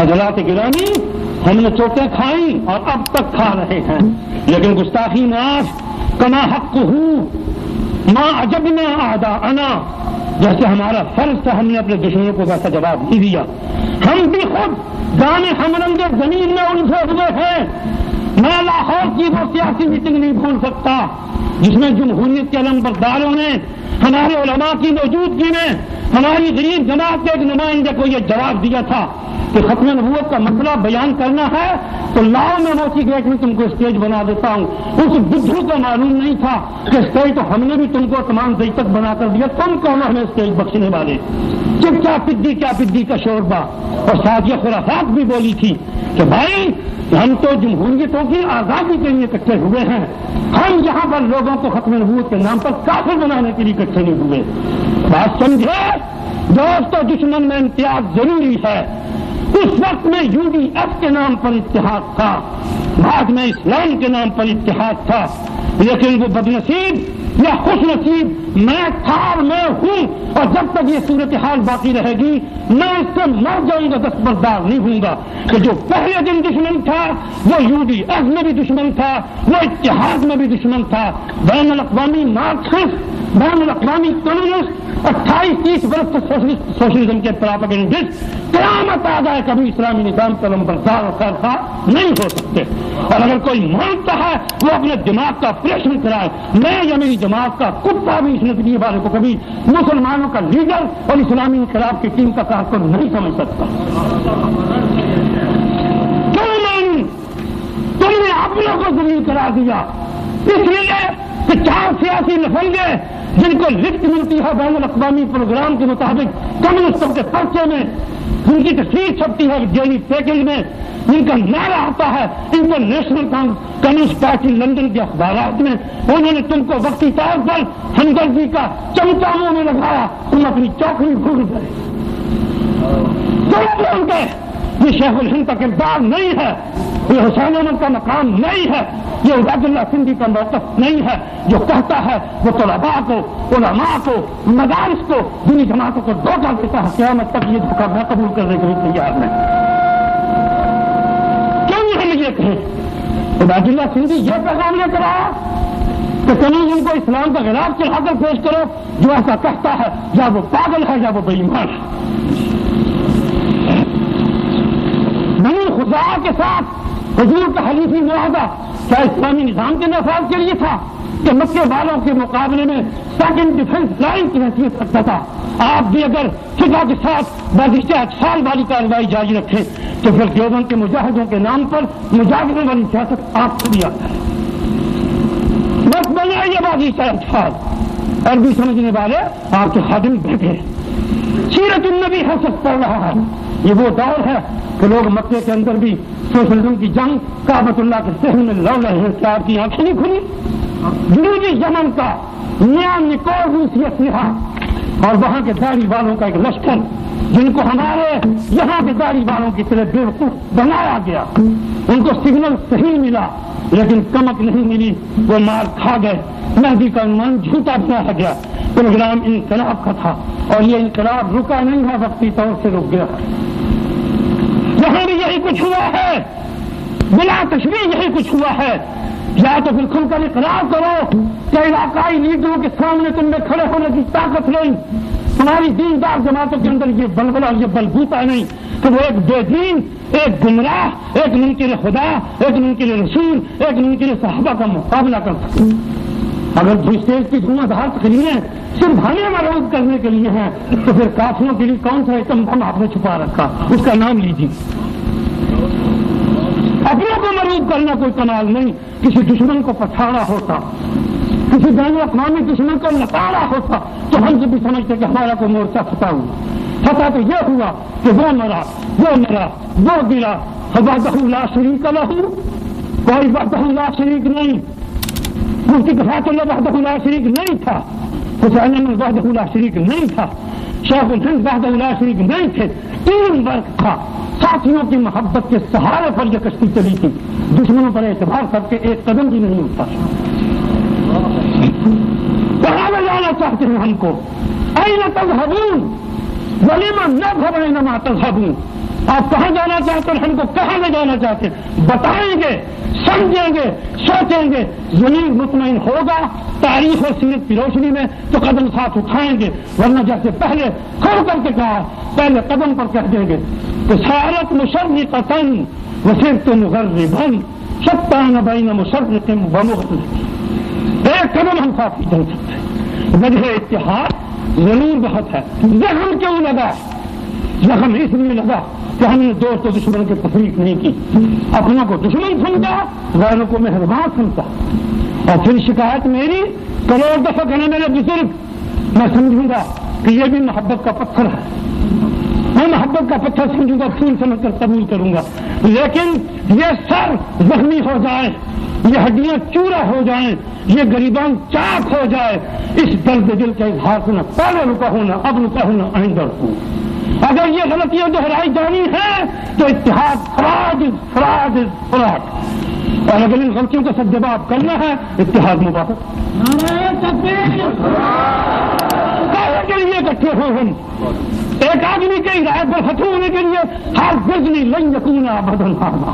حضرات گرامی، ہم نے چوٹیں کھائیں اور اب تک کھا رہے ہیں، لیکن گستاخی معاف کما حق ما عجبنا اعداءنا، جیسے ہمارا فرض تھا ہم نے اپنے دشمنوں کو ویسا جواب نہیں دیا۔ ہم بھی خود دانے ہمرنگ زمین میں الجھے ہوئے ہیں۔ میں لاہور کی وہ سیاسی میٹنگ نہیں بھول سکتا جس میں جمہوریت کے علم برداروں نے ہمارے علماء کی موجودگی میں ہماری غریب جماعت کے ایک نمائندے کو یہ جواب دیا تھا کہ ختم نبوت کا مسئلہ بیان کرنا ہے تو لاؤ میں موسی گیٹ میں تم کو اسٹیج بنا دیتا ہوں۔ اس بدھو کو معلوم نہیں تھا کہ اسٹیج تو ہم نے بھی تم کو تمام دئی تک بنا کر دیا، تم کون ہمیں اسٹیج بخشنے والے؟ چپ کیا پدی کا شوربہ۔ اور ساتھ یہ خرافات بھی بولی تھی کہ بھائی ہم تو جمہوریتوں کی آزادی کے لیے اکٹھے ہوئے ہیں، ہم یہاں پر لوگوں کو ختم نبوت کے نام پر کافر بنانے کے لیے اکٹھے نہیں ہوئے۔ بات سمجھے دوست، دشمن میں امتیاز ضروری ہے۔ اس وقت میں UDF کے نام پر اتحاد تھا، بعد میں اسلام کے نام پر اتحاد تھا، لیکن وہ بدنصیب یا خوش نصیب میں تھا اور میں ہوں، اور جب تک یہ صورتحال باقی رہے گی میں اس سے مر جاؤں گا، دستبردار نہیں ہوں گا کہ جو پہلے دن دشمن تھا وہ UDF میں بھی دشمن تھا، وہ اتحاد میں بھی دشمن تھا۔ بین الاقوامی مارکسسٹ، بین الاقوامی کمیونسٹ، 28-30 برس سے سوشلزم کے پراپیگنڈسٹ قیامت آ جائے کبھی اسلامی نظام کا لمبردار اور خیرخواہ نہیں ہو سکتے۔ اور اگر کوئی مانتا ہے وہ اپنے دماغ کا آپریشن کرائے۔ میں یا میری جماعت کا کتا بھی اس نظریے والے کو کبھی مسلمانوں کا لیڈر اور اسلامی انقلاب کی ٹیم کا کارکن نہیں سمجھ سکتا۔ تم نے اپنوں کو ذلیل قرار دیا اس لیے کہ 4 سیاسی لفنگے جن کو لفٹ ملتی ہے بین الاقوامی پروگرام کے مطابق کمیونسٹوں کے پرچے میں، جن کی تصویر چھپتی ہے ڈیلی پیکنگ میں، جن کا نعرہ آتا ہے انٹرنیشنل کمیونسٹ پارٹی لندن کے اخبارات میں، انہوں نے تم کو وقتی طور پر ہمدردی کا چمچا منہ میں لگایا، تم اپنی چوکڑی بھول گئے۔ تم بھول گئے یہ شیخ الہند کا کردار نہیں ہے، یہ حسین احمد کا مقام نہیں ہے، یہ عبید اللہ سندھی کا موقف نہیں ہے۔ جو کہتا ہے وہ طلباء کو، علماء کو، مدارس کو، دینی جماعتوں کو دھوکہ دیتا ہے، قیامت تک یہ دھوکہ نہ قبول کرنے کے لیے تیار ہے۔ کیوں ہم یہ کہیں عبید اللہ سندھی یہ پیغام لے کر آیا کہ کہیں ان کو اسلام کا غلاف چڑھا کر پیش کرو، جو ایسا کہتا ہے یا وہ پاگل ہے یا وہ بے ایمان ہے۔ بنی خزاعہ کے ساتھ حضور کا حلیفی معاہدہ کیا اسلامی نظام کے نفاذ کے لیے تھا کہ مکے والوں کے مقابلے میں سیکنڈ ڈیفنس لائن کی حیثیت رکھتا تھا؟ آپ بھی اگر فقہ کے ساتھ بازشتہ 8 سال والی کارروائی جاری رکھیں تو پھر دیوبند کے مجاہدوں کے نام پر مجاہدوں والی سیاست آپ کو بھی آتا ہے۔ بس بنائیے بازشتہ 8 سال، عربی سمجھنے والے آپ کے خادم بیٹھے، سیرت النبی حسد پڑھ رہا ہے۔ یہ وہ دور ہے کہ لوگ مکے کے اندر بھی سوشلزم کی جنگ کعبۃ اللہ کے صحن میں لڑ رہے ہیں، کیا آپ کی آنکھیں نہیں کھلی؟ جنوبی یمن کا نیا نکول روسی اسلحہ اور وہاں کے داڑھی والوں کا ایک لشکر جن کو ہمارے یہاں کے داڑھی والوں کی طرح بیوقوف بنایا گیا، ان کو سگنل صحیح ملا لیکن کمک نہیں ملی، وہ مار کھا گئے۔ مہدی کا عنوان جھوٹا بنایا گیا، پروگرام انقلاب کا تھا اور یہ انقلاب رکا نہیں ہے، وقتی طور سے رک گیا۔ یہاں بھی یہی کچھ ہوا ہے، بلا تشبیہ یہی کچھ ہوا ہے۔ یا تو پھر کھل کر اقرار کرو کہ علاقائی لیڈروں کے سامنے تم نے کھڑے ہونے کی طاقت نہیں، ہماری دیندار جماعتوں کے اندر یہ بلبلہ یہ بلبوتا نہیں کہ وہ ایک بے دین، ایک گمراہ، ایک منکر خدا، ایک منکر رسول، ایک منکر صحابہ کا مقابلہ کر سکتے۔ اگر اسٹیج کی دھواں دھار تقریریں صرف ہمیں مروز کرنے کے لیے ہیں تو پھر کافروں کے لیے کون سا ایٹم بم آپ نے چھپا رکھا، اس کا نام لیجیے۔ اپنوں کو مروز کرنا کوئی کمال نہیں، کسی دشمن کو پچھاڑا ہوتا، کسی بین الاقوامی دشمن کو نکالا ہوتا تو ہم سے بھی سمجھتے کہ ہمارا کوئی مورچہ فتح ہوا۔ فتح تو یہ ہوا کہ وہ مرا، وہ مرا، وہ گرا، وحدہ لا شریک لہ، کوئی وحدہ لا شریک نہیں، مفتی کفایت اللہ وحدہ لا شریک نہیں تھا، حسین احمد وحدہ لا شریک نہیں تھا، شیخ الہند وحدہ لا شریک نہیں تھے، تین ورق تھا۔ ساتھیوں کی محبت کے سہارے پر یہ کشتی چلی تھی، دشمنوں پر اعتبار کر کے ایک قدم بھی نہیں اٹھتا۔ کہاں لے جانا چاہتے ہیں ہم کو؟ این تذهبون ولم نذهب اینما تذهبون، آپ کہاں جانا چاہتے ہیں، ہم کو کہاں لے جانا چاہتے ہیں، بتائیں گے، سمجھیں گے، سوچیں گے، ضمیر مطمئن ہوگا تاریخ اور سیرت کی روشنی میں تو قدم ساتھ اٹھائیں گے، ورنہ جیسے پہلے کھڑ کر کے کہا پہلے قدم پر کہہ دیں گے کہ سارت مشرقۃ وصرت مغربا شتان بین مشرق ومغرب، ایک قدم ہم ساتھ نہیں چل سکتے۔ وجہ اتحاد ضرور بہت ہے، زخم کیوں لگا؟ زخم اس لیے لگا کہ ہم نے دوست و دشمن کی تفریق نہیں کی، اپنوں کو دشمن سمجھا، غیروں کو مہربان سمجھا، اور پھر شکایت میری کروڑ دفعہ کہنا میرے بزرگ، میں سمجھوں گا کہ یہ بھی محبت کا پتھر ہے، میں محبت کا پتھر سمجھوں گا، پھول سمجھ کر قبول کروں گا، لیکن یہ سر زخمی ہو جائے، یہ ہڈیاں چورا ہو جائیں، یہ گریبان چاک ہو جائے، اس درد دل کے اظہار سے نہ پہلے رکا ہوں، نہ اب رکا ہوں، نہ آئندہ رکوں۔ اگر یہ غلطیاں دہرائی جانی ہیں تو اتحاد فراڈ اور اگر ان غلطیوں کا سد جواب کرنا ہے اتحاد مبارک کے لیے اکٹھے ہو ہم ایک آدمی کے ہدایت پر فتح ہونے کے لیے ہر بزنی لن یکون ابدا